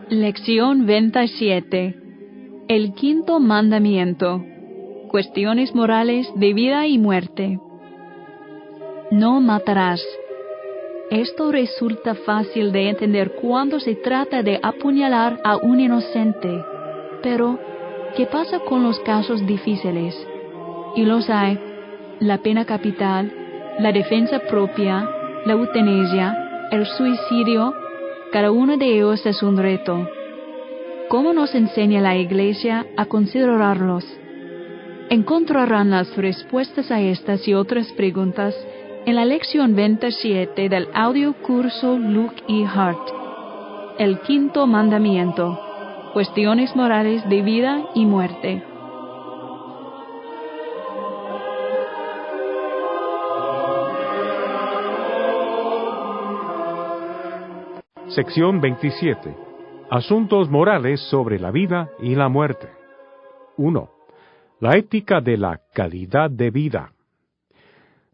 Lección 27. El quinto mandamiento. Cuestiones morales de vida y muerte. No matarás. Esto resulta fácil de entender cuando se trata de apuñalar a un inocente. Pero, ¿qué pasa con los casos difíciles? Y los hay. La pena capital, la defensa propia, la eutanasia, el suicidio. Cada uno de ellos es un reto. ¿Cómo nos enseña la Iglesia a considerarlos? Encontrarán las respuestas a estas y otras preguntas en la lección 27 del audio curso Luke E. Hart. El quinto mandamiento. Cuestiones morales de vida y muerte. Sección 27. Asuntos morales sobre la vida y la muerte. 1. La ética de la calidad de vida.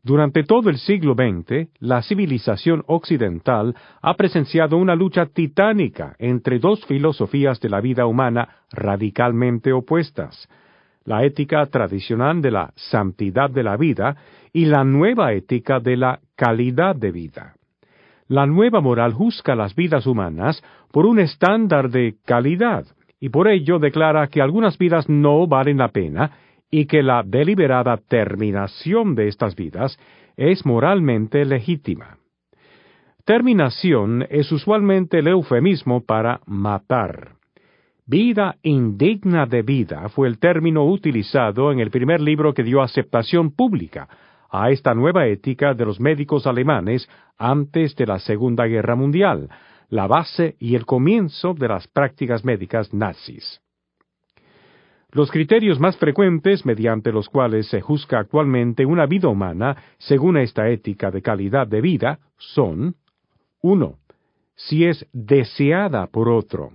Durante todo el siglo XX, la civilización occidental ha presenciado una lucha titánica entre dos filosofías de la vida humana radicalmente opuestas: la ética tradicional de la santidad de la vida y la nueva ética de la calidad de vida. La nueva moral juzga las vidas humanas por un estándar de calidad, y por ello declara que algunas vidas no valen la pena y que la deliberada terminación de estas vidas es moralmente legítima. Terminación es usualmente el eufemismo para matar. Vida indigna de vida fue el término utilizado en el primer libro que dio aceptación pública a esta nueva ética de los médicos alemanes antes de la Segunda Guerra Mundial, la base y el comienzo de las prácticas médicas nazis. Los criterios más frecuentes mediante los cuales se juzga actualmente una vida humana según esta ética de calidad de vida son: 1. Si es deseada por otro.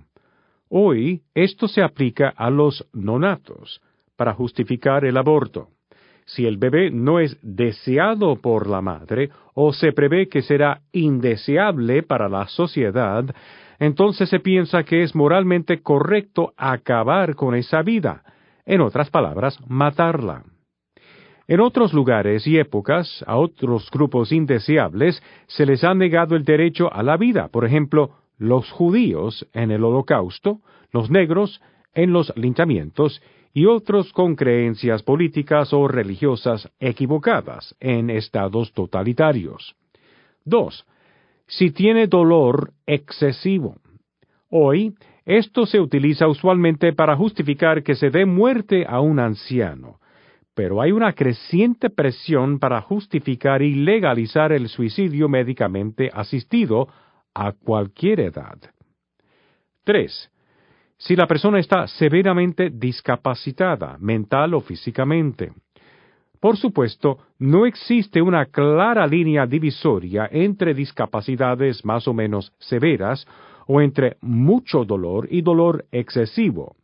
Hoy esto se aplica a los nonatos, para justificar el aborto. Si el bebé no es deseado por la madre, o se prevé que será indeseable para la sociedad, entonces se piensa que es moralmente correcto acabar con esa vida, en otras palabras, matarla. En otros lugares y épocas, a otros grupos indeseables se les ha negado el derecho a la vida, por ejemplo, los judíos en el Holocausto, los negros en los linchamientos, y otros con creencias políticas o religiosas equivocadas en estados totalitarios. 2. Si tiene dolor excesivo. Hoy, esto se utiliza usualmente para justificar que se dé muerte a un anciano, pero hay una creciente presión para justificar y legalizar el suicidio médicamente asistido a cualquier edad. 3. Si la persona está severamente discapacitada, mental o físicamente. Por supuesto, no existe una clara línea divisoria entre discapacidades más o menos severas o entre mucho dolor y dolor excesivo.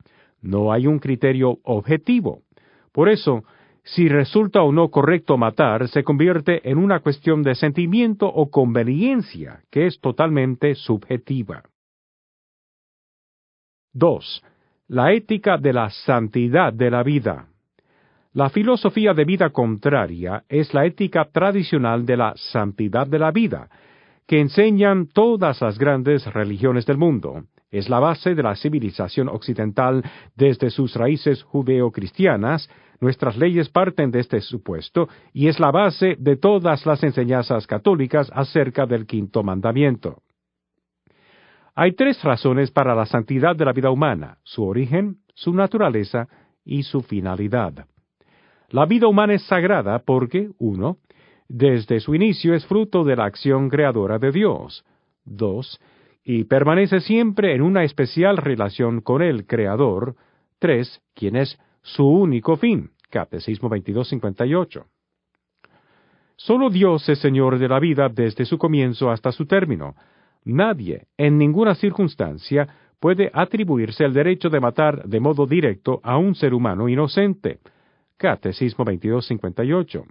No hay un criterio objetivo. Por eso, si resulta o no correcto matar, se convierte en una cuestión de sentimiento o conveniencia que es totalmente subjetiva. 2. La ética de la santidad de la vida. La filosofía de vida contraria es la ética tradicional de la santidad de la vida, que enseñan todas las grandes religiones del mundo. Es la base de la civilización occidental desde sus raíces judeo-cristianas. Nuestras leyes parten de este supuesto, y es la base de todas las enseñanzas católicas acerca del quinto mandamiento. Hay 3 razones para la santidad de la vida humana: su origen, su naturaleza y su finalidad. La vida humana es sagrada porque, 1, desde su inicio es fruto de la acción creadora de Dios. 2, y permanece siempre en una especial relación con el Creador. 3, quien es su único fin. Catecismo 2258. Solo Dios es Señor de la vida desde su comienzo hasta su término. Nadie, en ninguna circunstancia, puede atribuirse el derecho de matar de modo directo a un ser humano inocente. Catecismo 2258.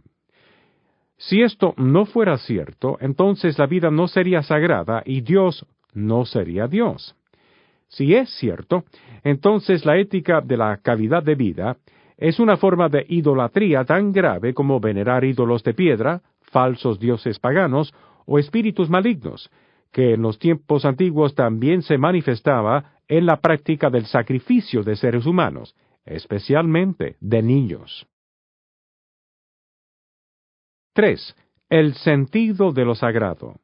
Si esto no fuera cierto, entonces la vida no sería sagrada y Dios no sería Dios. Si es cierto, entonces la ética de la calidad de vida es una forma de idolatría tan grave como venerar ídolos de piedra, falsos dioses paganos o espíritus malignos, que en los tiempos antiguos también se manifestaba en la práctica del sacrificio de seres humanos, especialmente de niños. 3. El sentido de lo sagrado.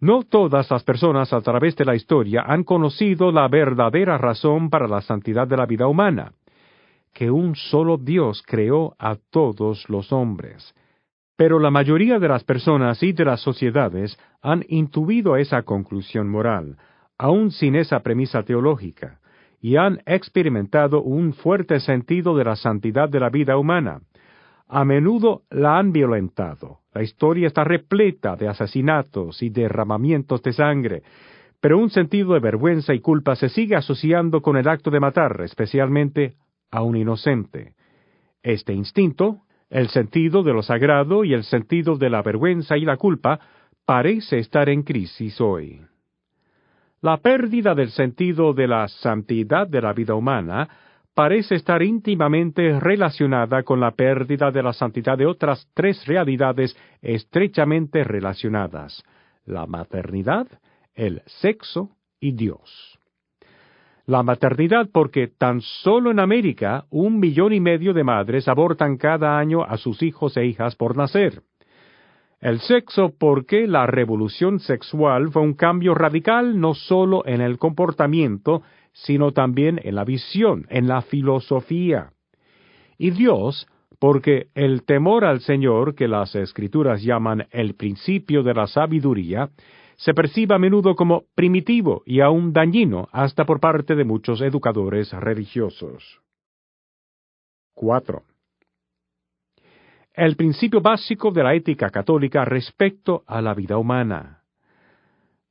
No todas las personas a través de la historia han conocido la verdadera razón para la santidad de la vida humana, que un solo Dios creó a todos los hombres. Pero la mayoría de las personas y de las sociedades han intuido esa conclusión moral, aun sin esa premisa teológica, y han experimentado un fuerte sentido de la santidad de la vida humana. A menudo la han violentado. La historia está repleta de asesinatos y derramamientos de sangre, pero un sentido de vergüenza y culpa se sigue asociando con el acto de matar, especialmente a un inocente. Este instinto, el sentido de lo sagrado y el sentido de la vergüenza y la culpa, parece estar en crisis hoy. La pérdida del sentido de la santidad de la vida humana parece estar íntimamente relacionada con la pérdida de la santidad de otras tres realidades estrechamente relacionadas: la maternidad, el sexo y Dios. La maternidad porque tan solo en América 1,5 millones de madres abortan cada año a sus hijos e hijas por nacer. El sexo porque la revolución sexual fue un cambio radical no solo en el comportamiento, sino también en la visión, en la filosofía. Y Dios, porque el temor al Señor, que las Escrituras llaman el principio de la sabiduría, se percibe a menudo como primitivo y aún dañino, hasta por parte de muchos educadores religiosos. 4. El principio básico de la ética católica respecto a la vida humana.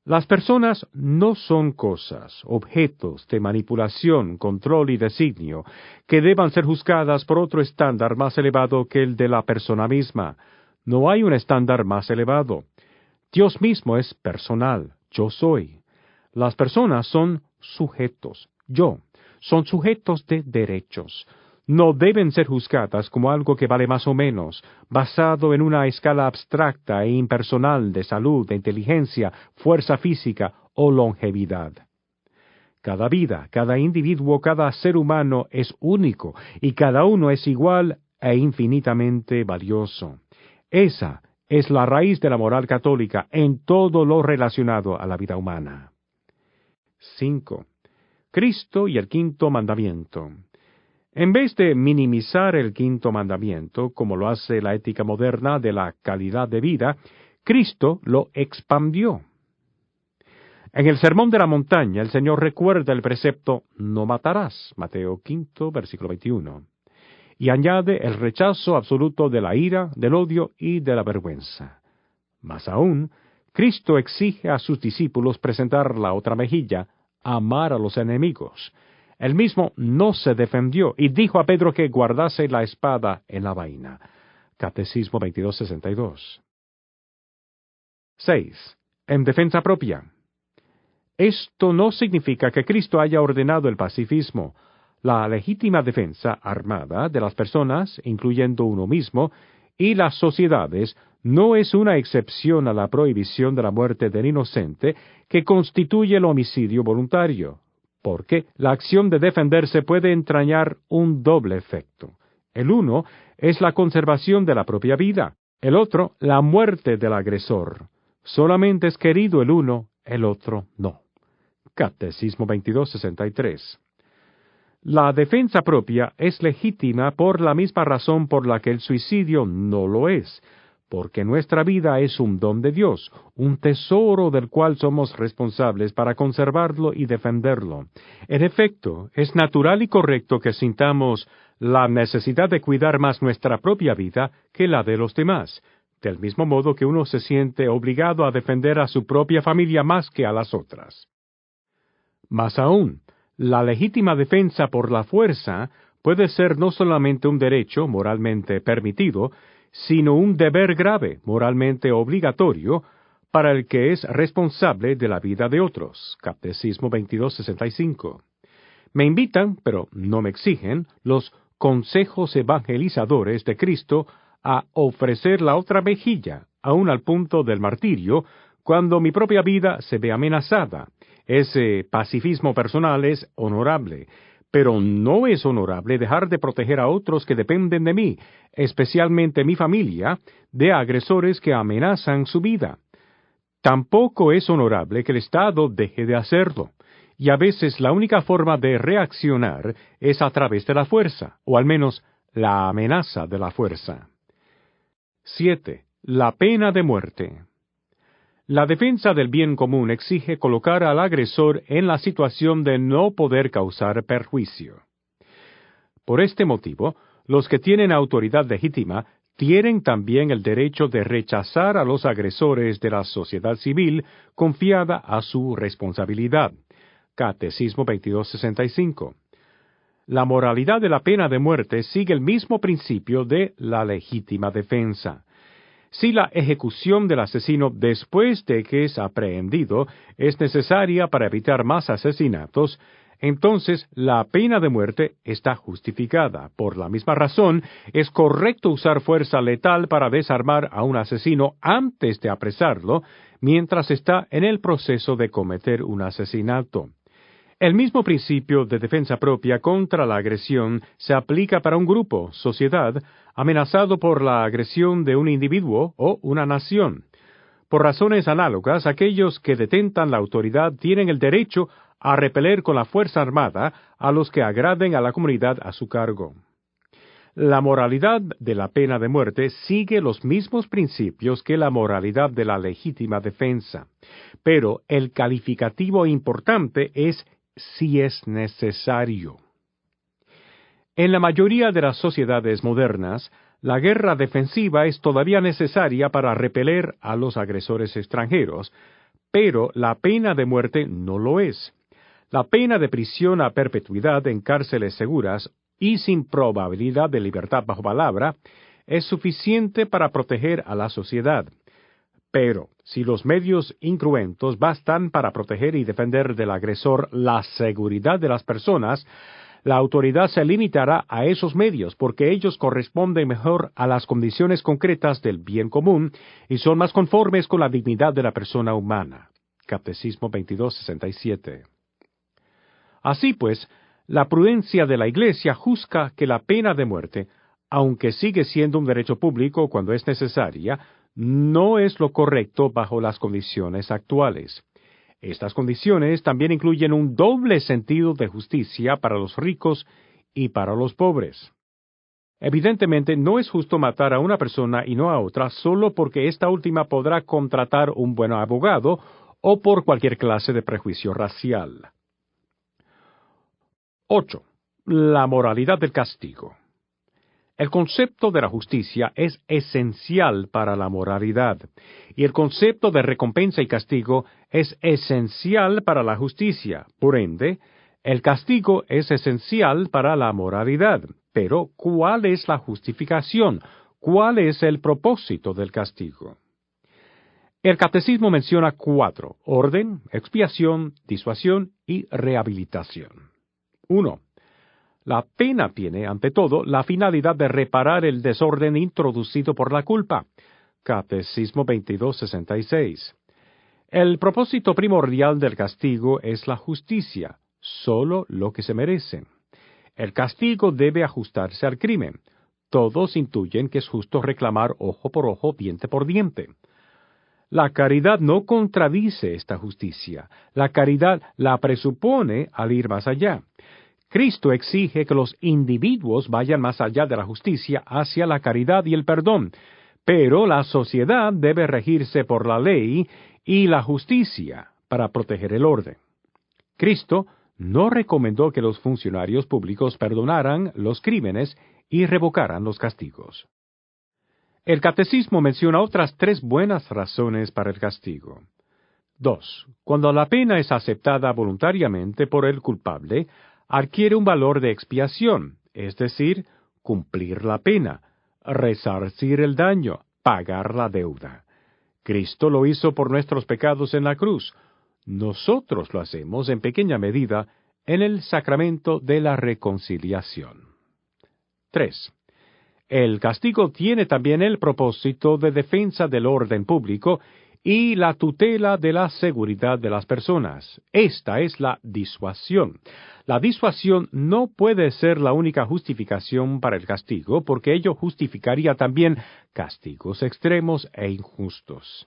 Las personas no son cosas, objetos de manipulación, control y designio, que deban ser juzgadas por otro estándar más elevado que el de la persona misma. No hay un estándar más elevado. Dios mismo es personal, yo soy. Las personas son sujetos, son sujetos de derechos. No deben ser juzgadas como algo que vale más o menos, basado en una escala abstracta e impersonal de salud, de inteligencia, fuerza física o longevidad. Cada vida, cada individuo, cada ser humano es único, y cada uno es igual e infinitamente valioso. Esa es la raíz de la moral católica en todo lo relacionado a la vida humana. 5. Cristo y el quinto mandamiento. En vez de minimizar el quinto mandamiento, como lo hace la ética moderna de la calidad de vida, Cristo lo expandió. En el Sermón de la Montaña, el Señor recuerda el precepto «No matarás», Mateo 5, versículo 21, y añade el rechazo absoluto de la ira, del odio y de la vergüenza. Más aún, Cristo exige a sus discípulos presentar la otra mejilla, amar a los enemigos. Él mismo no se defendió y dijo a Pedro que guardase la espada en la vaina. Catecismo 2262. 6. En defensa propia. Esto no significa que Cristo haya ordenado el pacifismo. La legítima defensa armada de las personas, incluyendo uno mismo, y las sociedades, no es una excepción a la prohibición de la muerte del inocente que constituye el homicidio voluntario, porque la acción de defenderse puede entrañar un doble efecto. El uno es la conservación de la propia vida, el otro la muerte del agresor. Solamente es querido el uno, el otro no. Catecismo 2263. La defensa propia es legítima por la misma razón por la que el suicidio no lo es, porque nuestra vida es un don de Dios, un tesoro del cual somos responsables para conservarlo y defenderlo. En efecto, es natural y correcto que sintamos la necesidad de cuidar más nuestra propia vida que la de los demás, del mismo modo que uno se siente obligado a defender a su propia familia más que a las otras. Más aún, la legítima defensa por la fuerza puede ser no solamente un derecho moralmente permitido, sino un deber grave, moralmente obligatorio, para el que es responsable de la vida de otros. Catecismo 2265. Me invitan, pero no me exigen, los consejos evangelizadores de Cristo a ofrecer la otra mejilla, aun al punto del martirio, cuando mi propia vida se ve amenazada. Ese pacifismo personal es honorable, pero no es honorable dejar de proteger a otros que dependen de mí, especialmente mi familia, de agresores que amenazan su vida. Tampoco es honorable que el Estado deje de hacerlo, y a veces la única forma de reaccionar es a través de la fuerza, o al menos la amenaza de la fuerza. 7. La pena de muerte. La defensa del bien común exige colocar al agresor en la situación de no poder causar perjuicio. Por este motivo, los que tienen autoridad legítima tienen también el derecho de rechazar a los agresores de la sociedad civil confiada a su responsabilidad. Catecismo 2265. La moralidad de la pena de muerte sigue el mismo principio de la legítima defensa. Si la ejecución del asesino después de que es aprehendido es necesaria para evitar más asesinatos, entonces la pena de muerte está justificada. Por la misma razón, es correcto usar fuerza letal para desarmar a un asesino antes de apresarlo, mientras está en el proceso de cometer un asesinato. El mismo principio de defensa propia contra la agresión se aplica para un grupo, sociedad, amenazado por la agresión de un individuo o una nación. Por razones análogas, aquellos que detentan la autoridad tienen el derecho a repeler con la fuerza armada a los que agraden a la comunidad a su cargo. La moralidad de la pena de muerte sigue los mismos principios que la moralidad de la legítima defensa, pero el calificativo importante es si es necesario. En la mayoría de las sociedades modernas, la guerra defensiva es todavía necesaria para repeler a los agresores extranjeros, pero la pena de muerte no lo es. La pena de prisión a perpetuidad en cárceles seguras y sin probabilidad de libertad bajo palabra es suficiente para proteger a la sociedad. Pero, si los medios incruentos bastan para proteger y defender del agresor la seguridad de las personas, la autoridad se limitará a esos medios porque ellos corresponden mejor a las condiciones concretas del bien común y son más conformes con la dignidad de la persona humana. Catecismo 2267. Así pues, la prudencia de la Iglesia juzga que la pena de muerte, aunque sigue siendo un derecho público cuando es necesaria, no es lo correcto bajo las condiciones actuales. Estas condiciones también incluyen un doble sentido de justicia para los ricos y para los pobres. Evidentemente, no es justo matar a una persona y no a otra solo porque esta última podrá contratar un buen abogado o por cualquier clase de prejuicio racial. 8. La moralidad del castigo. El concepto de la justicia es esencial para la moralidad, y el concepto de recompensa y castigo es esencial para la justicia. Por ende, el castigo es esencial para la moralidad. Pero, ¿cuál es la justificación? ¿Cuál es el propósito del castigo? El Catecismo menciona 4: orden, expiación, disuasión y rehabilitación. 1. La pena tiene, ante todo, la finalidad de reparar el desorden introducido por la culpa. Catecismo 2266. El propósito primordial del castigo es la justicia, solo lo que se merece. El castigo debe ajustarse al crimen. Todos intuyen que es justo reclamar ojo por ojo, diente por diente. La caridad no contradice esta justicia. La caridad la presupone al ir más allá. Cristo exige que los individuos vayan más allá de la justicia hacia la caridad y el perdón, pero la sociedad debe regirse por la ley y la justicia para proteger el orden. Cristo no recomendó que los funcionarios públicos perdonaran los crímenes y revocaran los castigos. El Catecismo menciona otras 3 buenas razones para el castigo. 2. Cuando la pena es aceptada voluntariamente por el culpable, adquiere un valor de expiación, es decir, cumplir la pena, resarcir el daño, pagar la deuda. Cristo lo hizo por nuestros pecados en la cruz. Nosotros lo hacemos en pequeña medida en el sacramento de la reconciliación. 3. El castigo tiene también el propósito de defensa del orden público y la tutela de la seguridad de las personas. Esta es la disuasión. La disuasión no puede ser la única justificación para el castigo, porque ello justificaría también castigos extremos e injustos.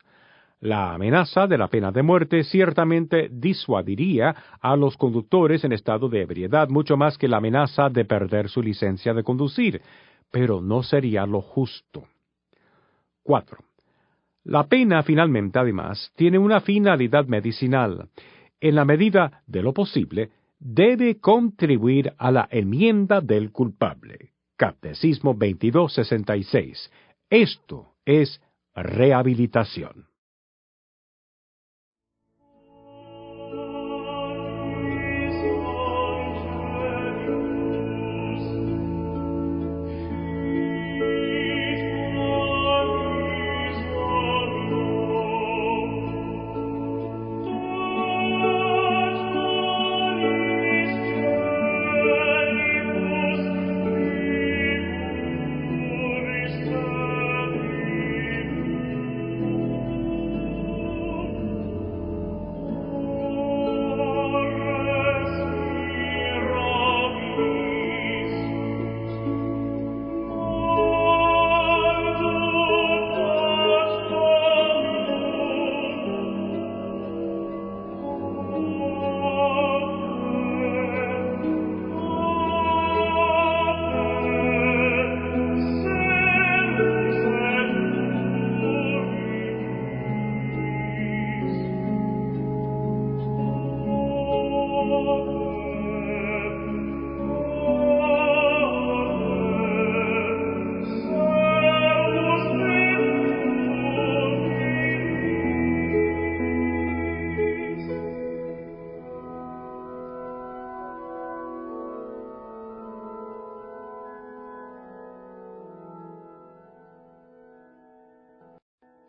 La amenaza de la pena de muerte ciertamente disuadiría a los conductores en estado de ebriedad mucho más que la amenaza de perder su licencia de conducir, pero no sería lo justo. 4. La pena, finalmente, además, tiene una finalidad medicinal. En la medida de lo posible, debe contribuir a la enmienda del culpable. Catecismo 2266. Esto es rehabilitación.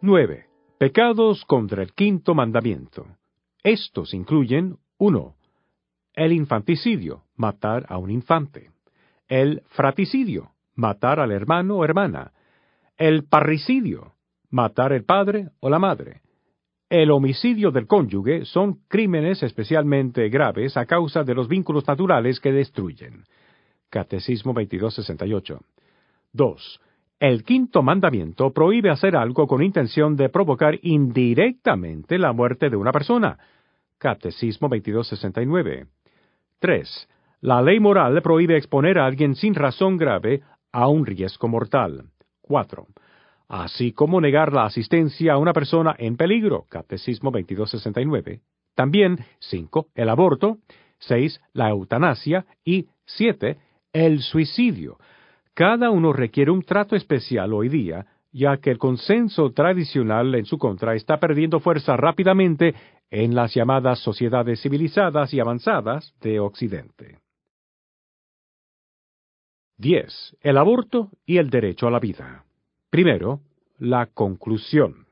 Nueve. Pecados contra el quinto mandamiento. Estos incluyen 1. El infanticidio, matar a un infante. El fraticidio, matar al hermano o hermana. El parricidio, matar el padre o la madre. El homicidio del cónyuge son crímenes especialmente graves a causa de los vínculos naturales que destruyen. Catecismo 2268. 2. El quinto mandamiento prohíbe hacer algo con intención de provocar indirectamente la muerte de una persona. Catecismo 2269. 3. La ley moral prohíbe exponer a alguien sin razón grave a un riesgo mortal. 4. Así como negar la asistencia a una persona en peligro. Catecismo 2269. También 5. El aborto. 6. La eutanasia. Y 7. El suicidio. Cada uno requiere un trato especial hoy día, ya que el consenso tradicional en su contra está perdiendo fuerza rápidamente en las llamadas sociedades civilizadas y avanzadas de Occidente. 10. El aborto y el derecho a la vida. Primero, la conclusión.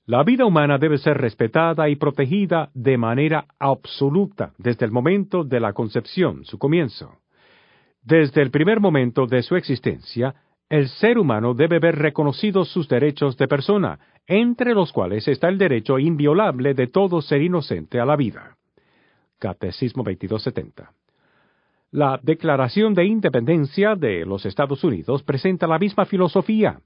La vida humana debe ser respetada y protegida de manera absoluta desde el momento de la concepción, su comienzo. Desde el primer momento de su existencia, el ser humano debe ver reconocidos sus derechos de persona, entre los cuales está el derecho inviolable de todo ser inocente a la vida. Catecismo 2270. La Declaración de Independencia de los Estados Unidos presenta la misma filosofía.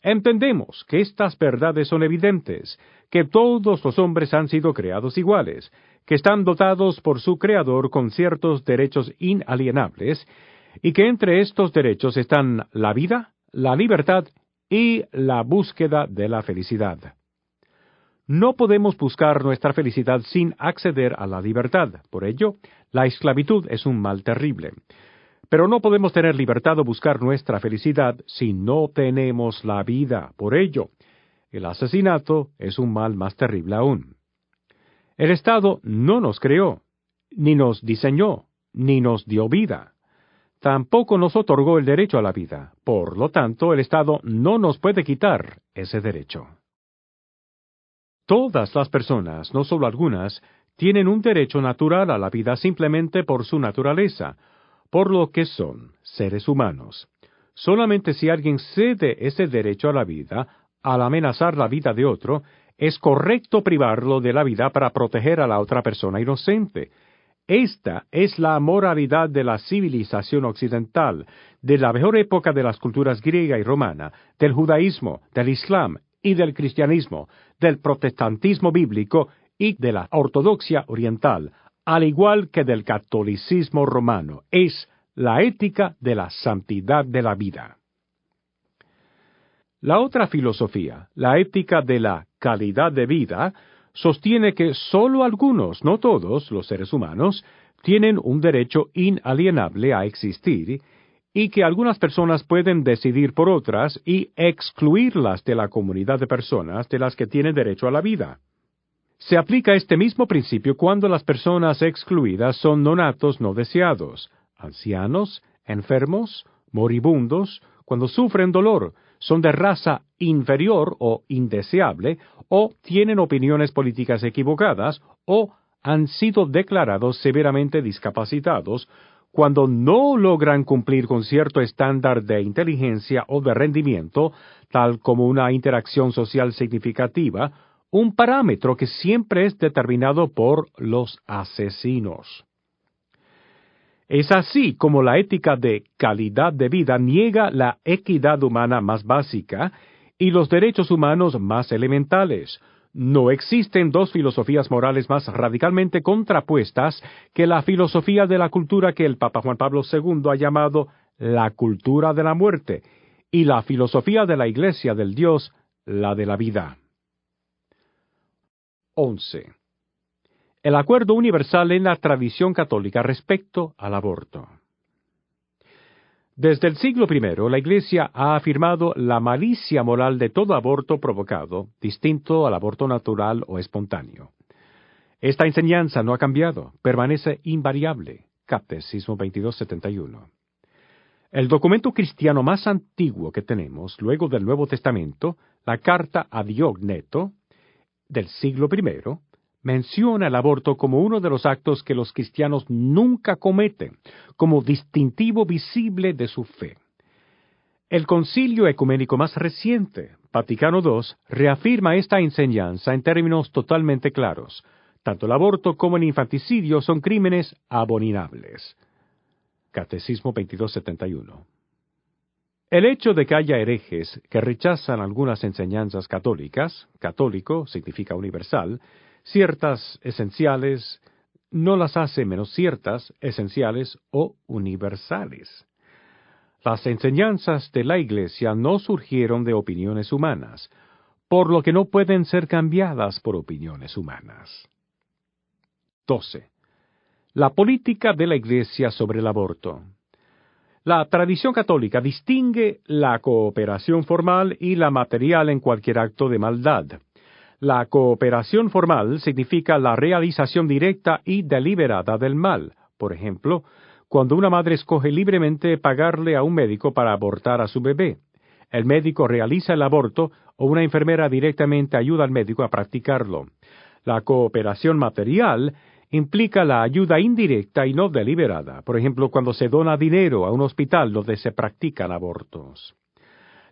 Entendemos que estas verdades son evidentes, que todos los hombres han sido creados iguales, que están dotados por su Creador con ciertos derechos inalienables, y que entre estos derechos están la vida, la libertad y la búsqueda de la felicidad. No podemos buscar nuestra felicidad sin acceder a la libertad. Por ello, la esclavitud es un mal terrible. Pero no podemos tener libertad o buscar nuestra felicidad si no tenemos la vida. Por ello, el asesinato es un mal más terrible aún. El Estado no nos creó, ni nos diseñó, ni nos dio vida. Tampoco nos otorgó el derecho a la vida. Por lo tanto, el Estado no nos puede quitar ese derecho. todas las personas, no solo algunas, tienen un derecho natural a la vida simplemente por su naturaleza, por lo que son seres humanos. Solamente si alguien cede ese derecho a la vida, al amenazar la vida de otro, es correcto privarlo de la vida para proteger a la otra persona inocente. Esta es la moralidad de la civilización occidental, de la mejor época de las culturas griega y romana, del judaísmo, del islam y del cristianismo, del protestantismo bíblico y de la ortodoxia oriental, al igual que del catolicismo romano. Es la ética de la santidad de la vida. La otra filosofía, la ética de la calidad de vida, sostiene que sólo algunos, no todos, los seres humanos, tienen un derecho inalienable a existir, y que algunas personas pueden decidir por otras y excluirlas de la comunidad de personas de las que tienen derecho a la vida. Se aplica este mismo principio cuando las personas excluidas son nonatos no deseados, ancianos, enfermos, moribundos, cuando sufren dolor, son de raza inferior o indeseable, o tienen opiniones políticas equivocadas, o han sido declarados severamente discapacitados, cuando no logran cumplir con cierto estándar de inteligencia o de rendimiento, tal como una interacción social significativa, un parámetro que siempre es determinado por los asesinos. Es así como la ética de calidad de vida niega la equidad humana más básica y los derechos humanos más elementales. No existen dos filosofías morales más radicalmente contrapuestas que la filosofía de la cultura que el Papa Juan Pablo II ha llamado la cultura de la muerte, y la filosofía de la Iglesia del Dios, la de la vida. 11. El acuerdo universal en la tradición católica respecto al aborto. Desde el siglo I, la Iglesia ha afirmado la malicia moral de todo aborto provocado, distinto al aborto natural o espontáneo. Esta enseñanza no ha cambiado, permanece invariable. Catecismo 2271. El documento cristiano más antiguo que tenemos, luego del Nuevo Testamento, la Carta a Diogneto, del siglo I, menciona el aborto como uno de los actos que los cristianos nunca cometen, como distintivo visible de su fe. El Concilio Ecuménico más reciente, Vaticano II, reafirma esta enseñanza en términos totalmente claros. Tanto el aborto como el infanticidio son crímenes abominables. Catecismo 2271. El hecho de que haya herejes que rechazan algunas enseñanzas católicas, católico significa universal, ciertas esenciales, no las hace menos ciertas, esenciales o universales. Las enseñanzas de la Iglesia no surgieron de opiniones humanas, por lo que no pueden ser cambiadas por opiniones humanas. 12. La política de la Iglesia sobre el aborto. La tradición católica distingue la cooperación formal y la material en cualquier acto de maldad. La cooperación formal significa la realización directa y deliberada del mal. Por ejemplo, cuando una madre escoge libremente pagarle a un médico para abortar a su bebé. El médico realiza el aborto o una enfermera directamente ayuda al médico a practicarlo. La cooperación material implica la ayuda indirecta y no deliberada. Por ejemplo, cuando se dona dinero a un hospital donde se practican abortos.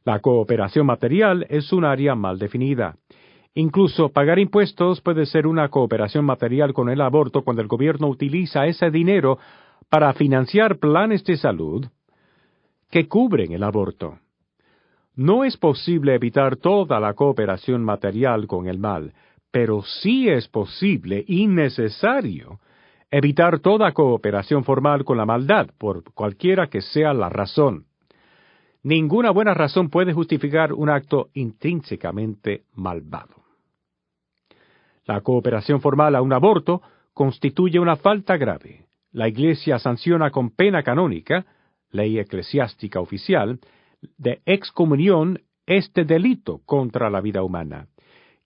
La cooperación material es un área mal definida. Incluso pagar impuestos puede ser una cooperación material con el aborto cuando el gobierno utiliza ese dinero para financiar planes de salud que cubren el aborto. No es posible evitar toda la cooperación material con el mal, pero sí es posible y necesario evitar toda cooperación formal con la maldad, por cualquiera que sea la razón. Ninguna buena razón puede justificar un acto intrínsecamente malvado. La cooperación formal a un aborto constituye una falta grave. La Iglesia sanciona con pena canónica, ley eclesiástica oficial, de excomunión este delito contra la vida humana.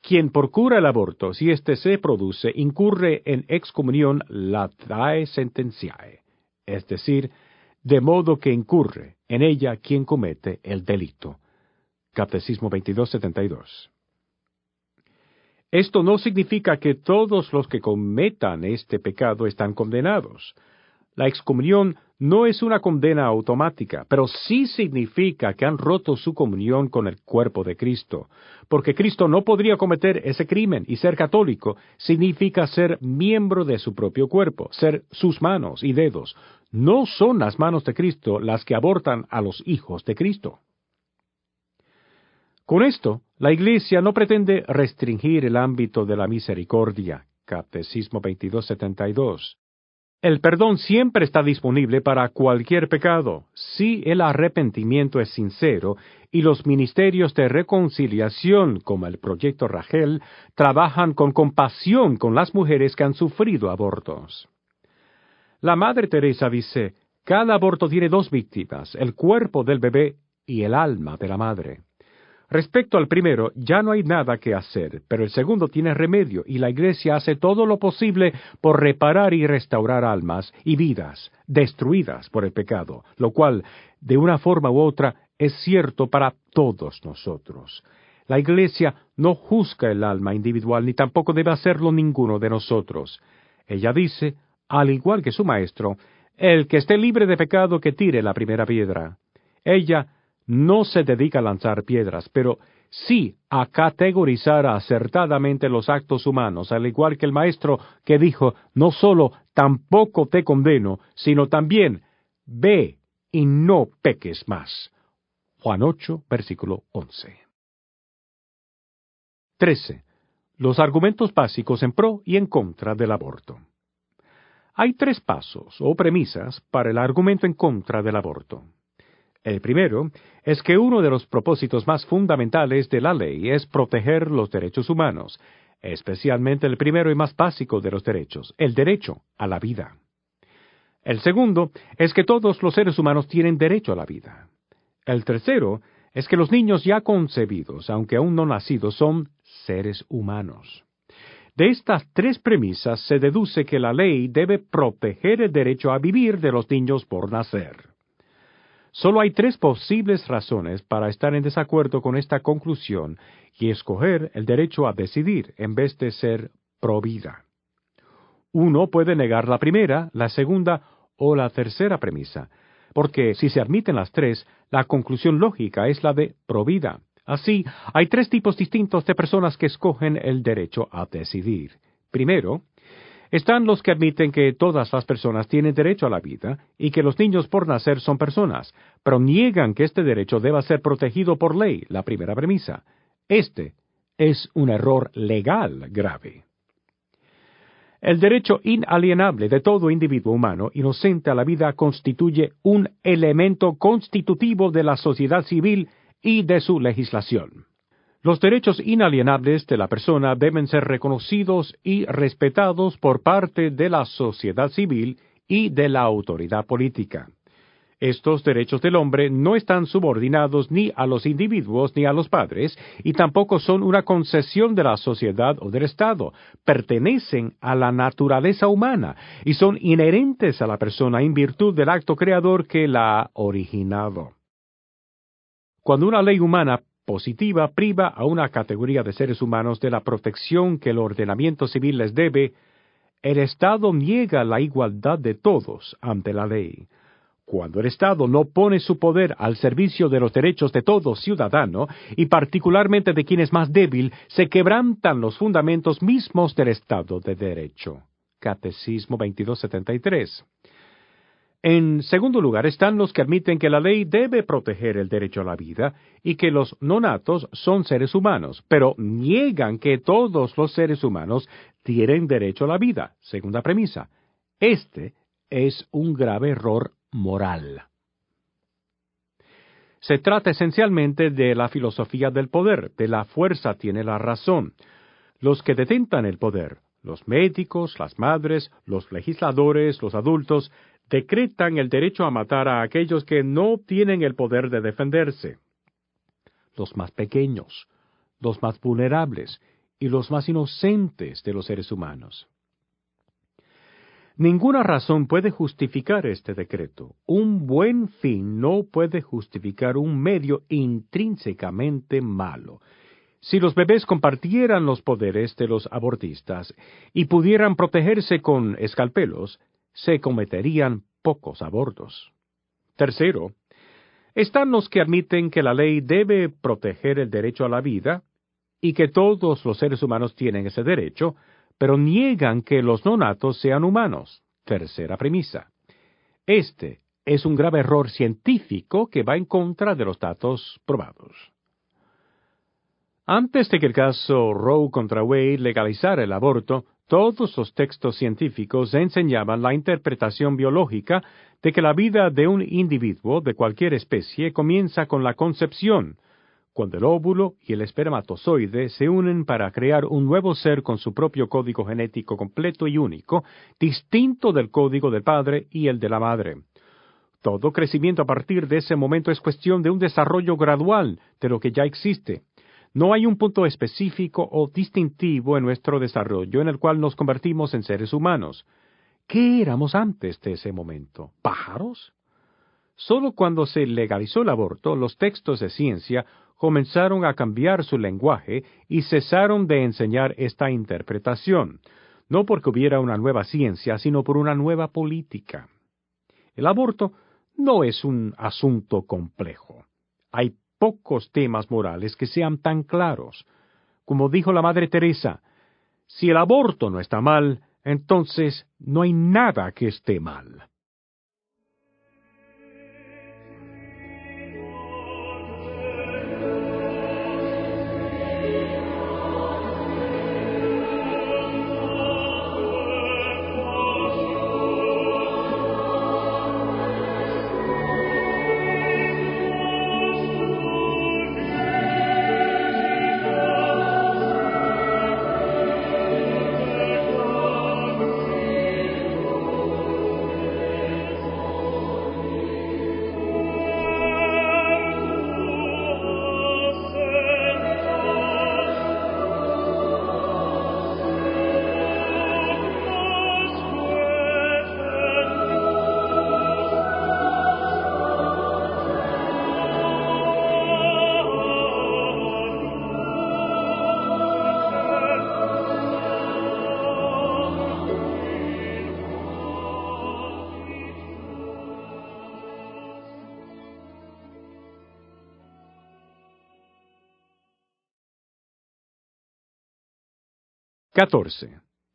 Quien procura el aborto, si éste se produce, incurre en excomunión latae sententiae, es decir, de modo que incurre en ella quien comete el delito. Catecismo 2272. Esto no significa que todos los que cometan este pecado están condenados. La excomunión no es una condena automática, pero sí significa que han roto su comunión con el cuerpo de Cristo, porque Cristo no podría cometer ese crimen, y ser católico significa ser miembro de su propio cuerpo, ser sus manos y dedos. No son las manos de Cristo las que abortan a los hijos de Cristo. Con esto, la Iglesia no pretende restringir el ámbito de la misericordia. Catecismo 2272. El perdón siempre está disponible para cualquier pecado, si el arrepentimiento es sincero y los ministerios de reconciliación, como el Proyecto Rachel, trabajan con compasión con las mujeres que han sufrido abortos. La Madre Teresa dice, cada aborto tiene dos víctimas, el cuerpo del bebé y el alma de la madre. Respecto al primero, ya no hay nada que hacer, pero el segundo tiene remedio, y la Iglesia hace todo lo posible por reparar y restaurar almas y vidas destruidas por el pecado, lo cual, de una forma u otra, es cierto para todos nosotros. La Iglesia no juzga el alma individual, ni tampoco debe hacerlo ninguno de nosotros. Ella dice, al igual que su Maestro, el que esté libre de pecado que tire la primera piedra. Ella no se dedica a lanzar piedras, pero sí a categorizar acertadamente los actos humanos, al igual que el Maestro que dijo, no solo tampoco te condeno, sino también, ve y no peques más. Juan 8, versículo 11. 13. Los argumentos básicos en pro y en contra del aborto. Hay tres pasos o premisas para el argumento en contra del aborto. El primero es que uno de los propósitos más fundamentales de la ley es proteger los derechos humanos, especialmente el primero y más básico de los derechos, el derecho a la vida. El segundo es que todos los seres humanos tienen derecho a la vida. El tercero es que los niños ya concebidos, aunque aún no nacidos, son seres humanos. De estas tres premisas se deduce que la ley debe proteger el derecho a vivir de los niños por nacer. Solo hay tres posibles razones para estar en desacuerdo con esta conclusión y escoger el derecho a decidir en vez de ser pro vida. Uno puede negar la primera, la segunda o la tercera premisa, porque si se admiten las tres, la conclusión lógica es la de pro vida. Así, hay tres tipos distintos de personas que escogen el derecho a decidir. Primero, están los que admiten que todas las personas tienen derecho a la vida y que los niños por nacer son personas, pero niegan que este derecho deba ser protegido por ley, la primera premisa. Este es un error legal grave. El derecho inalienable de todo individuo humano inocente a la vida constituye un elemento constitutivo de la sociedad civil y de su legislación. Los derechos inalienables de la persona deben ser reconocidos y respetados por parte de la sociedad civil y de la autoridad política. Estos derechos del hombre no están subordinados ni a los individuos ni a los padres, y tampoco son una concesión de la sociedad o del Estado. Pertenecen a la naturaleza humana y son inherentes a la persona en virtud del acto creador que la ha originado. Cuando una ley humana positiva priva a una categoría de seres humanos de la protección que el ordenamiento civil les debe, el Estado niega la igualdad de todos ante la ley. Cuando el Estado no pone su poder al servicio de los derechos de todo ciudadano, y particularmente de quien es más débil, se quebrantan los fundamentos mismos del Estado de Derecho. Catecismo 2273. En segundo lugar están los que admiten que la ley debe proteger el derecho a la vida y que los no natos son seres humanos, pero niegan que todos los seres humanos tienen derecho a la vida. Segunda premisa. Este es un grave error moral. Se trata esencialmente de la filosofía del poder, de la fuerza tiene la razón. Los que detentan el poder, los médicos, las madres, los legisladores, los adultos, decretan el derecho a matar a aquellos que no tienen el poder de defenderse. Los más pequeños, los más vulnerables y los más inocentes de los seres humanos. Ninguna razón puede justificar este decreto. Un buen fin no puede justificar un medio intrínsecamente malo. Si los bebés compartieran los poderes de los abortistas y pudieran protegerse con escalpelos, se cometerían pocos abortos. Tercero, están los que admiten que la ley debe proteger el derecho a la vida y que todos los seres humanos tienen ese derecho, pero niegan que los nonatos sean humanos. Tercera premisa. Este es un grave error científico que va en contra de los datos probados. Antes de que el caso Roe contra Wade legalizara el aborto, todos los textos científicos enseñaban la interpretación biológica de que la vida de un individuo de cualquier especie comienza con la concepción, cuando el óvulo y el espermatozoide se unen para crear un nuevo ser con su propio código genético completo y único, distinto del código del padre y el de la madre. Todo crecimiento a partir de ese momento es cuestión de un desarrollo gradual de lo que ya existe. No hay un punto específico o distintivo en nuestro desarrollo en el cual nos convertimos en seres humanos. ¿Qué éramos antes de ese momento? ¿Pájaros? Solo cuando se legalizó el aborto, los textos de ciencia comenzaron a cambiar su lenguaje y cesaron de enseñar esta interpretación, no porque hubiera una nueva ciencia, sino por una nueva política. El aborto no es un asunto complejo. Hay pocos temas morales que sean tan claros. Como dijo la Madre Teresa, si el aborto no está mal, entonces no hay nada que esté mal.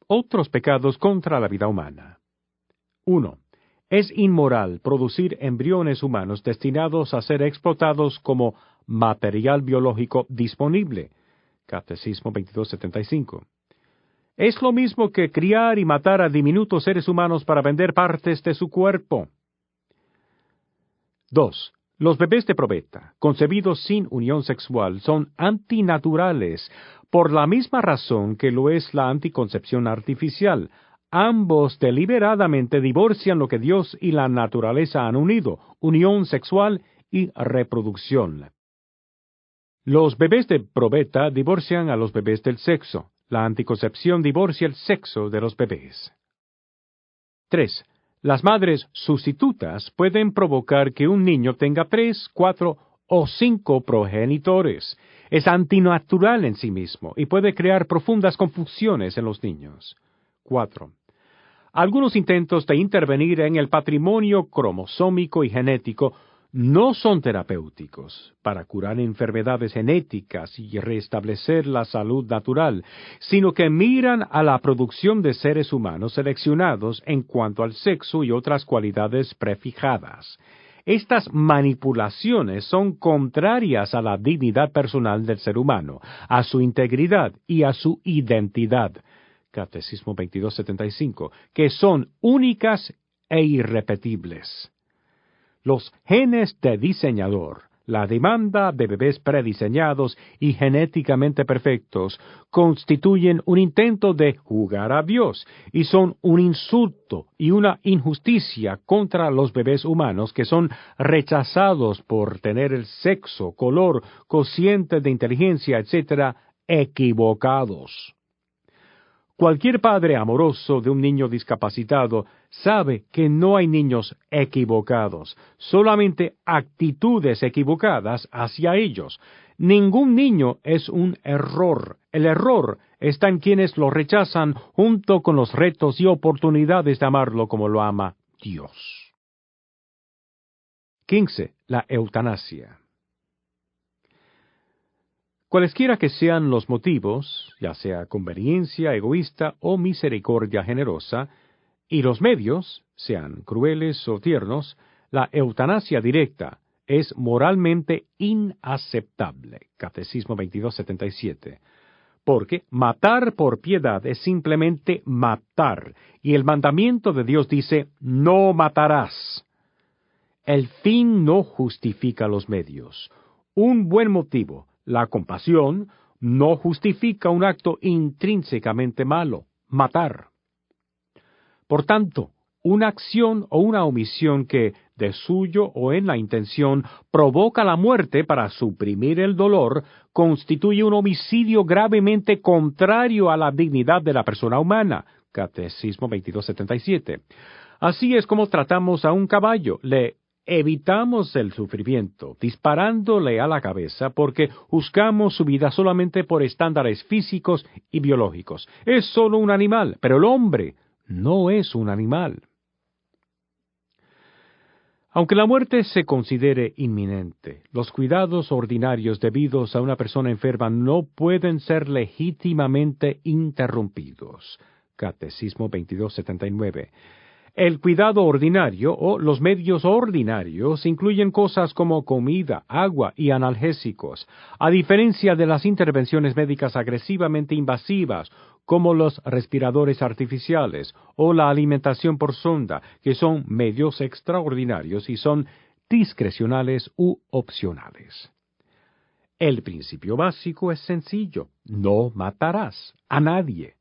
Otros pecados contra la vida humana. 1. Es inmoral producir embriones humanos destinados a ser explotados como material biológico disponible. Catecismo 2275. Es lo mismo que criar y matar a diminutos seres humanos para vender partes de su cuerpo. 2. Los bebés de probeta, concebidos sin unión sexual, son antinaturales, por la misma razón que lo es la anticoncepción artificial. Ambos deliberadamente divorcian lo que Dios y la naturaleza han unido, unión sexual y reproducción. Los bebés de probeta divorcian a los bebés del sexo. La anticoncepción divorcia el sexo de los bebés. 3. Las madres sustitutas pueden provocar que un niño tenga 3, 4 o 5 progenitores. Es antinatural en sí mismo y puede crear profundas confusiones en los niños. 4. Algunos intentos de intervenir en el patrimonio cromosómico y genético no son terapéuticos para curar enfermedades genéticas y restablecer la salud natural, sino que miran a la producción de seres humanos seleccionados en cuanto al sexo y otras cualidades prefijadas. Estas manipulaciones son contrarias a la dignidad personal del ser humano, a su integridad y a su identidad. Catecismo 2275, que son únicas e irrepetibles. Los genes de diseñador, la demanda de bebés prediseñados y genéticamente perfectos, constituyen un intento de jugar a Dios y son un insulto y una injusticia contra los bebés humanos que son rechazados por tener el sexo, color, cociente de inteligencia, etc., equivocados. Cualquier padre amoroso de un niño discapacitado sabe que no hay niños equivocados, solamente actitudes equivocadas hacia ellos. Ningún niño es un error. El error está en quienes lo rechazan junto con los retos y oportunidades de amarlo como lo ama Dios. 15. La eutanasia. Cualesquiera que sean los motivos, ya sea conveniencia egoísta o misericordia generosa, y los medios, sean crueles o tiernos, la eutanasia directa es moralmente inaceptable. Catecismo 2277. Porque matar por piedad es simplemente matar, y el mandamiento de Dios dice, no matarás. El fin no justifica los medios. Un buen motivo, la compasión, no justifica un acto intrínsecamente malo, matar. Por tanto, una acción o una omisión que, de suyo o en la intención, provoca la muerte para suprimir el dolor, constituye un homicidio gravemente contrario a la dignidad de la persona humana. Catecismo 2277. Así es como tratamos a un caballo. Le evitamos el sufrimiento, disparándole a la cabeza porque juzgamos su vida solamente por estándares físicos y biológicos. Es solo un animal, pero el hombre no es un animal. Aunque la muerte se considere inminente, los cuidados ordinarios debidos a una persona enferma no pueden ser legítimamente interrumpidos. Catecismo 2279. El cuidado ordinario o los medios ordinarios incluyen cosas como comida, agua y analgésicos, a diferencia de las intervenciones médicas agresivamente invasivas, como los respiradores artificiales o la alimentación por sonda, que son medios extraordinarios y son discrecionales u opcionales. El principio básico es sencillo: no matarás a nadie.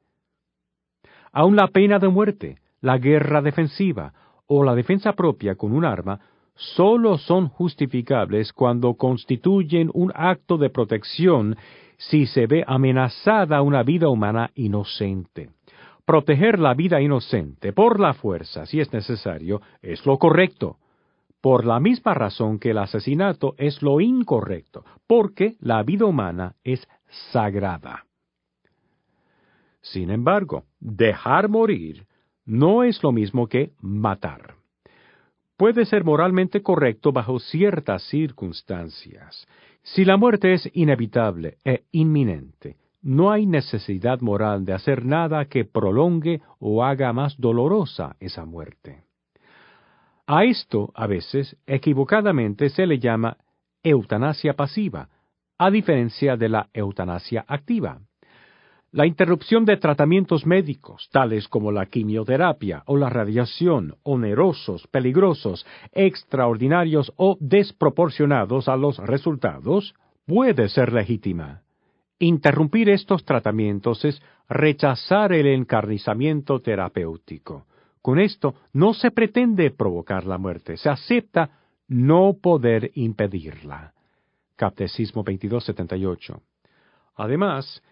Aun la pena de muerte, la guerra defensiva o la defensa propia con un arma solo son justificables cuando constituyen un acto de protección si se ve amenazada una vida humana inocente. Proteger la vida inocente por la fuerza, si es necesario, es lo correcto, por la misma razón que el asesinato es lo incorrecto, porque la vida humana es sagrada. Sin embargo, dejar morir no es lo mismo que matar. Puede ser moralmente correcto bajo ciertas circunstancias. Si la muerte es inevitable e inminente, no hay necesidad moral de hacer nada que prolongue o haga más dolorosa esa muerte. A esto, a veces, equivocadamente se le llama eutanasia pasiva, a diferencia de la eutanasia activa. La interrupción de tratamientos médicos, tales como la quimioterapia o la radiación, onerosos, peligrosos, extraordinarios o desproporcionados a los resultados, puede ser legítima. Interrumpir estos tratamientos es rechazar el encarnizamiento terapéutico. Con esto no se pretende provocar la muerte, se acepta no poder impedirla. Catecismo 2278. Además,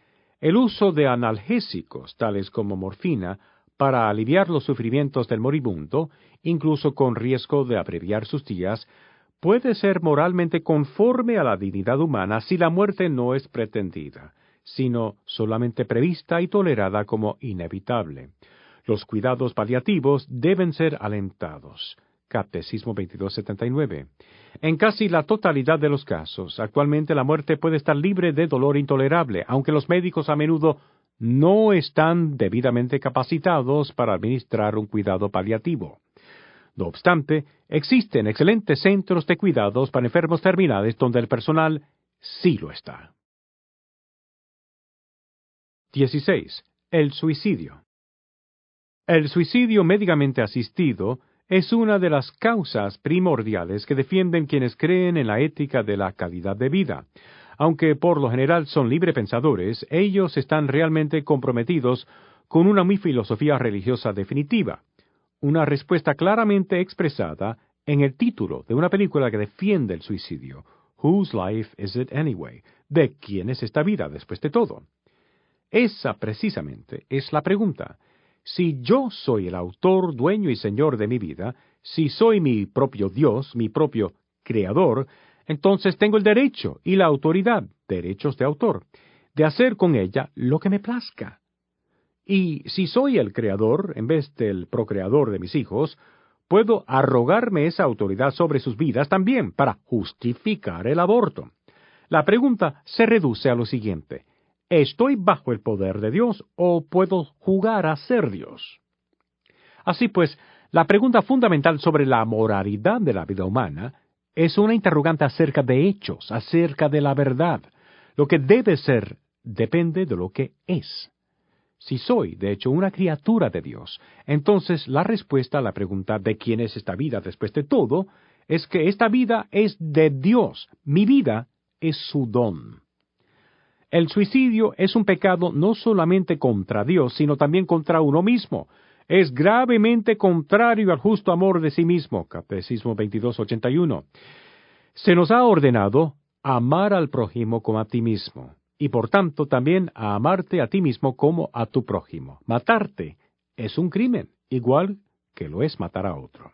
el uso de analgésicos, tales como morfina, para aliviar los sufrimientos del moribundo, incluso con riesgo de abreviar sus días, puede ser moralmente conforme a la dignidad humana si la muerte no es pretendida, sino solamente prevista y tolerada como inevitable. Los cuidados paliativos deben ser alentados. Catecismo 2279. En casi la totalidad de los casos, actualmente la muerte puede estar libre de dolor intolerable, aunque los médicos a menudo no están debidamente capacitados para administrar un cuidado paliativo. No obstante, existen excelentes centros de cuidados para enfermos terminales donde el personal sí lo está. 16. El suicidio. El suicidio médicamente asistido es una de las causas primordiales que defienden quienes creen en la ética de la calidad de vida. Aunque por lo general son librepensadores, ellos están realmente comprometidos con una filosofía religiosa definitiva, una respuesta claramente expresada en el título de una película que defiende el suicidio, Whose Life Is It Anyway? ¿De quién es esta vida después de todo? Esa precisamente es la pregunta. Si yo soy el autor, dueño y señor de mi vida, si soy mi propio Dios, mi propio creador, entonces tengo el derecho y la autoridad, derechos de autor, de hacer con ella lo que me plazca. Y si soy el creador, en vez del procreador de mis hijos, puedo arrogarme esa autoridad sobre sus vidas también para justificar el aborto. La pregunta se reduce a lo siguiente: ¿estoy bajo el poder de Dios o puedo jugar a ser Dios? Así pues, la pregunta fundamental sobre la moralidad de la vida humana es una interrogante acerca de hechos, acerca de la verdad. Lo que debe ser depende de lo que es. Si soy, de hecho, una criatura de Dios, entonces la respuesta a la pregunta de quién es esta vida después de todo, es que esta vida es de Dios. Mi vida es su don. El suicidio es un pecado no solamente contra Dios, sino también contra uno mismo. Es gravemente contrario al justo amor de sí mismo. Catecismo 2281. Se nos ha ordenado amar al prójimo como a ti mismo, y por tanto también a amarte a ti mismo como a tu prójimo. Matarte es un crimen, igual que lo es matar a otro.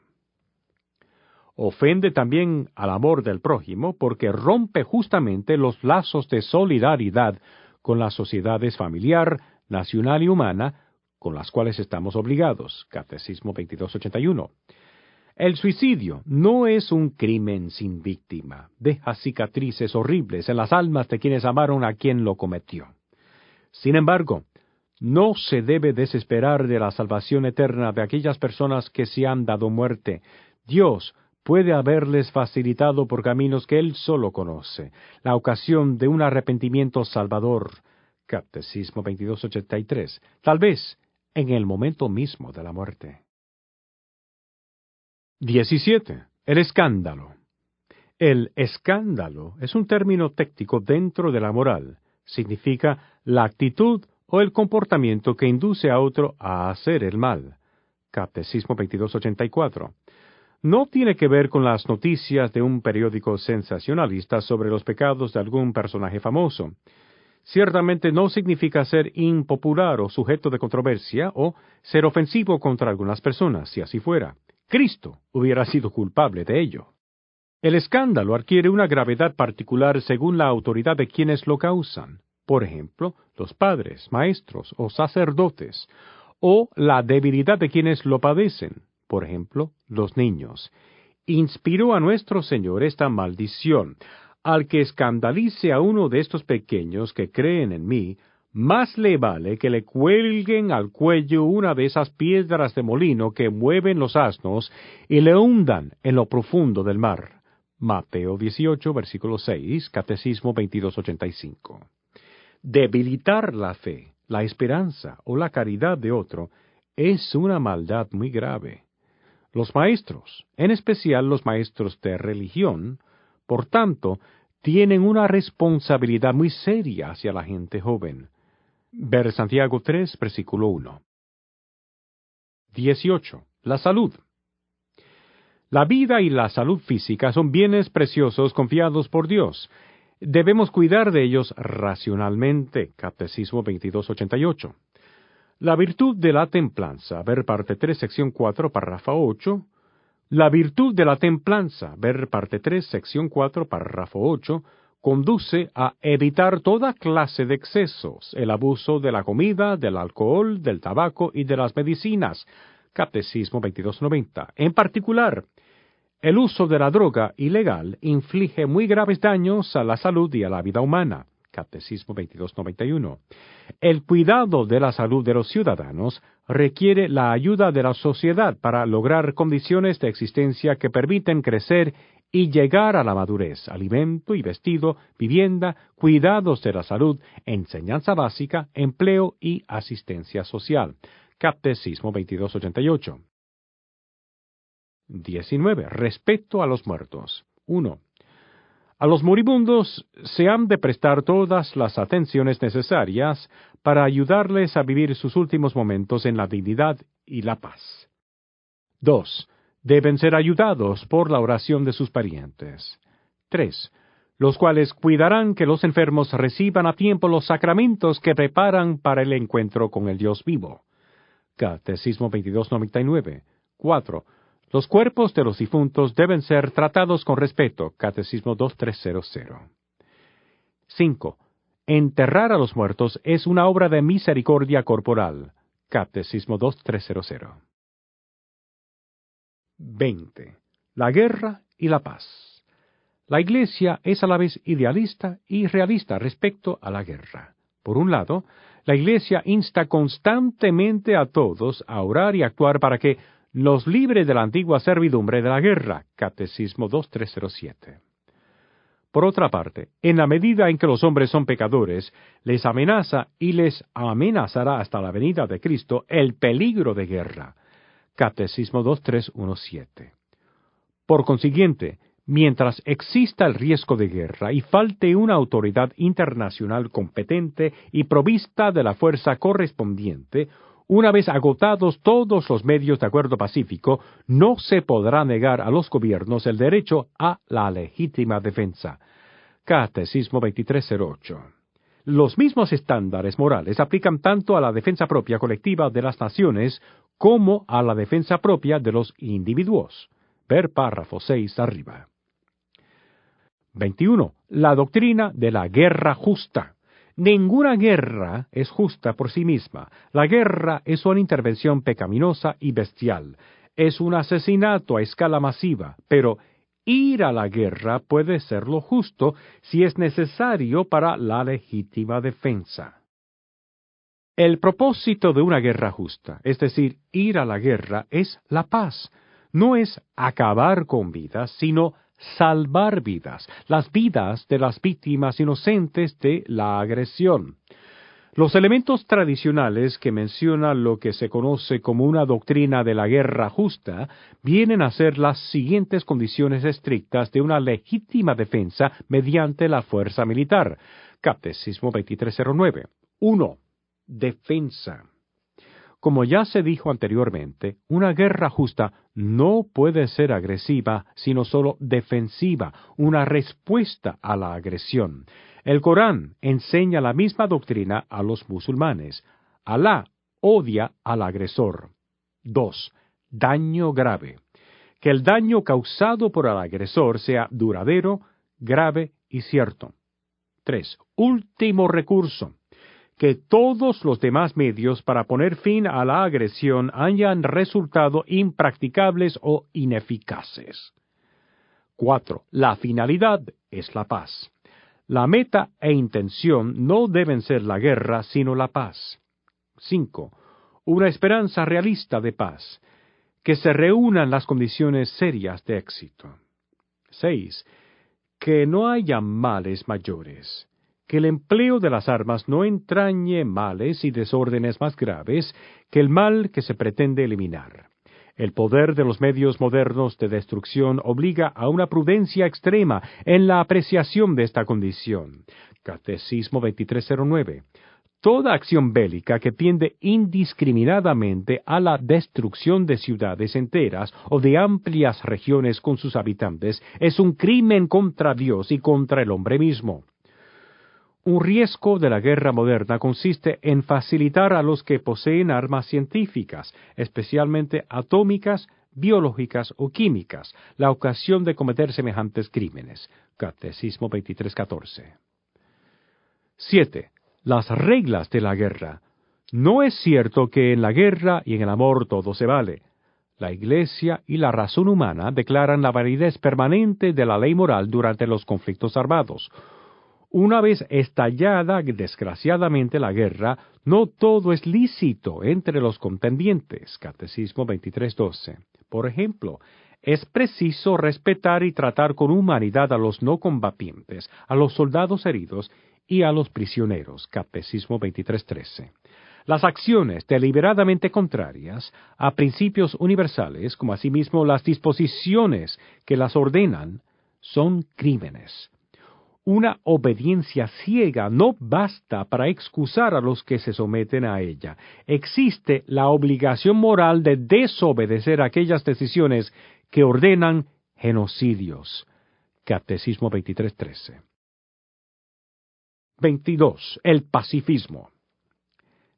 Ofende también al amor del prójimo porque rompe justamente los lazos de solidaridad con las sociedades familiar, nacional y humana con las cuales estamos obligados. Catecismo 2281. El suicidio no es un crimen sin víctima. Deja cicatrices horribles en las almas de quienes amaron a quien lo cometió. Sin embargo, no se debe desesperar de la salvación eterna de aquellas personas que se han dado muerte. Dios puede haberles facilitado por caminos que Él solo conoce la ocasión de un arrepentimiento salvador. Catecismo 2283. Tal vez en el momento mismo de la muerte. 17. El escándalo. El escándalo es un término técnico dentro de la moral. Significa la actitud o el comportamiento que induce a otro a hacer el mal. Catecismo 2284. No tiene que ver con las noticias de un periódico sensacionalista sobre los pecados de algún personaje famoso. Ciertamente no significa ser impopular o sujeto de controversia o ser ofensivo contra algunas personas, si así fuera. Cristo hubiera sido culpable de ello. El escándalo adquiere una gravedad particular según la autoridad de quienes lo causan, por ejemplo, los padres, maestros o sacerdotes, o la debilidad de quienes lo padecen, por ejemplo, los niños. Inspiró a nuestro Señor esta maldición: al que escandalice a uno de estos pequeños que creen en mí, más le vale que le cuelguen al cuello una de esas piedras de molino que mueven los asnos y le hundan en lo profundo del mar. Mateo 18, versículo 6, Catecismo 2285. Debilitar la fe, la esperanza o la caridad de otro es una maldad muy grave. Los maestros, en especial los maestros de religión, por tanto, tienen una responsabilidad muy seria hacia la gente joven. Ver Santiago 3, versículo 1. 18. La salud. La vida y la salud física son bienes preciosos confiados por Dios. Debemos cuidar de ellos racionalmente. Catecismo 2288. La virtud de la templanza. Ver parte 3, sección 4, párrafo 8. La virtud de la templanza, ver parte 3, sección 4, párrafo 8, conduce a evitar toda clase de excesos, el abuso de la comida, del alcohol, del tabaco y de las medicinas. Catecismo 2290. En particular, el uso de la droga ilegal inflige muy graves daños a la salud y a la vida humana. Catecismo 2291. El cuidado de la salud de los ciudadanos requiere la ayuda de la sociedad para lograr condiciones de existencia que permiten crecer y llegar a la madurez: alimento y vestido, vivienda, cuidados de la salud, enseñanza básica, empleo y asistencia social. Catecismo 2288. 19. Respeto a los muertos. 1. A los moribundos se han de prestar todas las atenciones necesarias para ayudarles a vivir sus últimos momentos en la dignidad y la paz. 2. Deben ser ayudados por la oración de sus parientes. 3. los cuales cuidarán que los enfermos reciban a tiempo los sacramentos que preparan para el encuentro con el Dios vivo. Catecismo 2299. 4. Los cuerpos de los difuntos deben ser tratados con respeto. Catecismo 2300. 5. Enterrar a los muertos es una obra de misericordia corporal. Catecismo 2300. 20. La guerra y la paz. La Iglesia es a la vez idealista y realista respecto a la guerra. Por un lado, la Iglesia insta constantemente a todos a orar y actuar para que nos libre de la antigua servidumbre de la guerra. Catecismo 2307. Por otra parte, en la medida en que los hombres son pecadores, les amenaza y les amenazará hasta la venida de Cristo el peligro de guerra. Catecismo 2317. Por consiguiente, mientras exista el riesgo de guerra y falte una autoridad internacional competente y provista de la fuerza correspondiente, una vez agotados todos los medios de acuerdo pacífico, no se podrá negar a los gobiernos el derecho a la legítima defensa. Catecismo 2308. Los mismos estándares morales aplican tanto a la defensa propia colectiva de las naciones como a la defensa propia de los individuos. Ver párrafo 6 arriba. 21. La doctrina de la guerra justa. Ninguna guerra es justa por sí misma. La guerra es una intervención pecaminosa y bestial. Es un asesinato a escala masiva, pero ir a la guerra puede ser lo justo si es necesario para la legítima defensa. El propósito de una guerra justa, es decir, ir a la guerra, es la paz. No es acabar con vidas, sino salvar vidas, las vidas de las víctimas inocentes de la agresión. Los elementos tradicionales que menciona lo que se conoce como una doctrina de la guerra justa vienen a ser las siguientes condiciones estrictas de una legítima defensa mediante la fuerza militar. Catecismo 2309. 1. Defensa. Como ya se dijo anteriormente, una guerra justa no puede ser agresiva, sino solo defensiva, una respuesta a la agresión. El Corán enseña la misma doctrina a los musulmanes. Alá odia al agresor. 2. Daño grave. Que el daño causado por el agresor sea duradero, grave y cierto. 3. Último recurso. Que todos los demás medios para poner fin a la agresión hayan resultado impracticables o ineficaces. 4. La finalidad es la paz. La meta e intención no deben ser la guerra, sino la paz. 5. Una esperanza realista de paz. Que se reúnan las condiciones serias de éxito. 6. Que no haya males mayores. Que el empleo de las armas no entrañe males y desórdenes más graves que el mal que se pretende eliminar. El poder de los medios modernos de destrucción obliga a una prudencia extrema en la apreciación de esta condición. Catecismo 2309. Toda acción bélica que tiende indiscriminadamente a la destrucción de ciudades enteras o de amplias regiones con sus habitantes es un crimen contra Dios y contra el hombre mismo. Un riesgo de la guerra moderna consiste en facilitar a los que poseen armas científicas, especialmente atómicas, biológicas o químicas, la ocasión de cometer semejantes crímenes. Catecismo 2314. 7. Las reglas de la guerra. No es cierto que en la guerra y en el amor todo se vale. La Iglesia y la razón humana declaran la validez permanente de la ley moral durante los conflictos armados. Una vez estallada desgraciadamente la guerra, no todo es lícito entre los contendientes. Catecismo 2312. Por ejemplo, es preciso respetar y tratar con humanidad a los no combatientes, a los soldados heridos y a los prisioneros. Catecismo 2313. Las acciones deliberadamente contrarias a principios universales, como asimismo las disposiciones que las ordenan, son crímenes. Una obediencia ciega no basta para excusar a los que se someten a ella. Existe la obligación moral de desobedecer aquellas decisiones que ordenan genocidios. Catecismo 2313. 22. El pacifismo.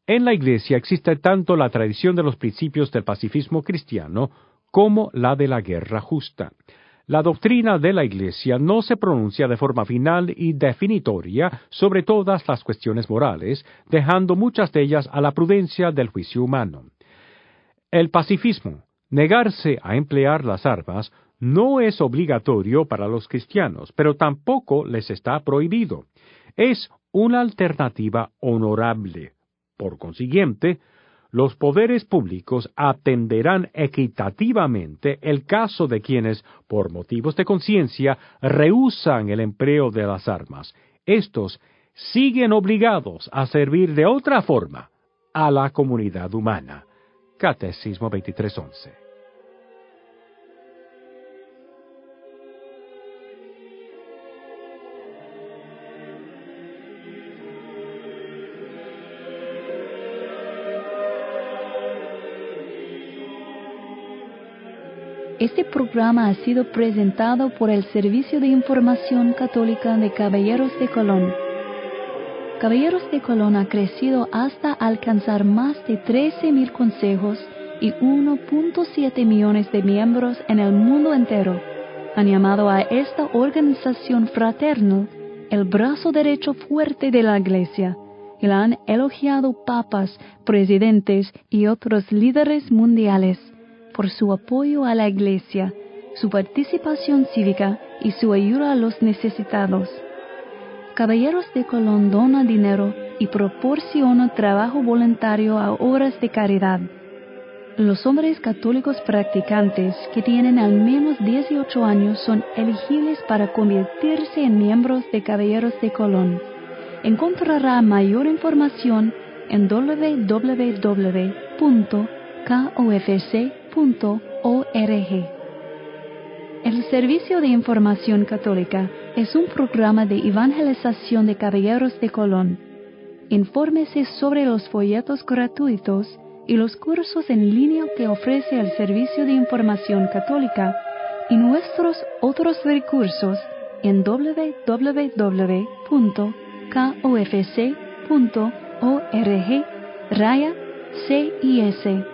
En la Iglesia existe tanto la tradición de los principios del pacifismo cristiano como la de la guerra justa. La doctrina de la Iglesia no se pronuncia de forma final y definitoria sobre todas las cuestiones morales, dejando muchas de ellas a la prudencia del juicio humano. El pacifismo, negarse a emplear las armas, no es obligatorio para los cristianos, pero tampoco les está prohibido. Es una alternativa honorable. Por consiguiente, los poderes públicos atenderán equitativamente el caso de quienes, por motivos de conciencia, rehúsan el empleo de las armas. Estos siguen obligados a servir de otra forma a la comunidad humana. Catecismo 23:11. Este programa ha sido presentado por el Servicio de Información Católica de Caballeros de Colón. Caballeros de Colón ha crecido hasta alcanzar más de 13,000 consejos y 1.7 millones de miembros en el mundo entero. Han llamado a esta organización fraterna el brazo derecho fuerte de la Iglesia y la han elogiado papas, presidentes y otros líderes mundiales por su apoyo a la Iglesia, su participación cívica y su ayuda a los necesitados. Caballeros de Colón dona dinero y proporciona trabajo voluntario a obras de caridad. Los hombres católicos practicantes que tienen al menos 18 años son elegibles para convertirse en miembros de Caballeros de Colón. Encontrará mayor información en www.kofc.org. El Servicio de Información Católica es un programa de evangelización de Caballeros de Colón. Infórmese sobre los folletos gratuitos y los cursos en línea que ofrece el Servicio de Información Católica y nuestros otros recursos en www.kofc.org/CIS.